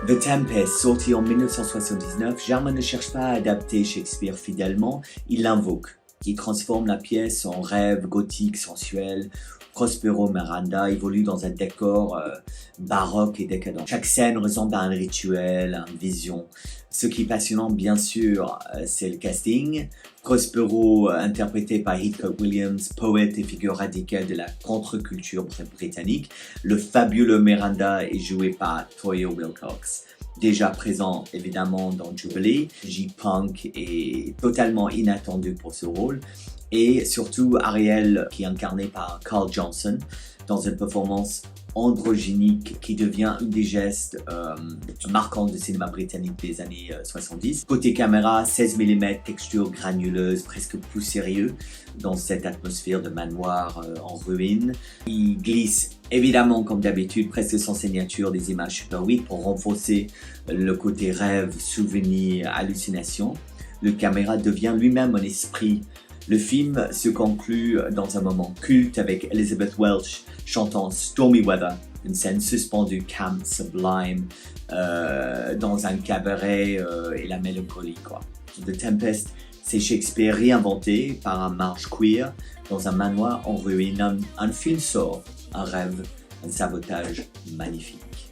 The Tempest, sorti en 1979, Jarman ne cherche pas à adapter Shakespeare fidèlement, il l'invoque. Il transforme la pièce en rêve gothique, sensuel. Prospero Miranda évolue dans un décor baroque et décadent. Chaque scène ressemble à un rituel, à une vision. Ce qui est passionnant, bien sûr, c'est le casting. Prospero, interprété par Heathcote Williams, poète et figure radicale de la contre-culture britannique. Le fabuleux Miranda est joué par Toya Wilcox. Déjà présent évidemment dans Jubilee, J-Punk est totalement inattendu pour ce rôle. Et surtout Ariel, qui est incarné par Carl Johnson, dans une performance androgynique qui devient une des gestes marquants du cinéma britannique des années 70. Côté caméra, 16 mm, texture granuleuse, presque poussiéreux dans cette atmosphère de manoir en ruine. Il glisse évidemment, comme d'habitude, presque sans signature des images Super 8 pour renforcer le côté rêve, souvenir, hallucination. Le caméra devient lui-même un esprit. Le film se conclut dans un moment culte avec Elizabeth Welch chantant Stormy Weather, une scène suspendue, calme, sublime, dans un cabaret et la mélancolie, quoi. The Tempest, c'est Shakespeare réinventé par un marche queer dans un manoir en ruine. Un film sort, un rêve, un sabotage magnifique.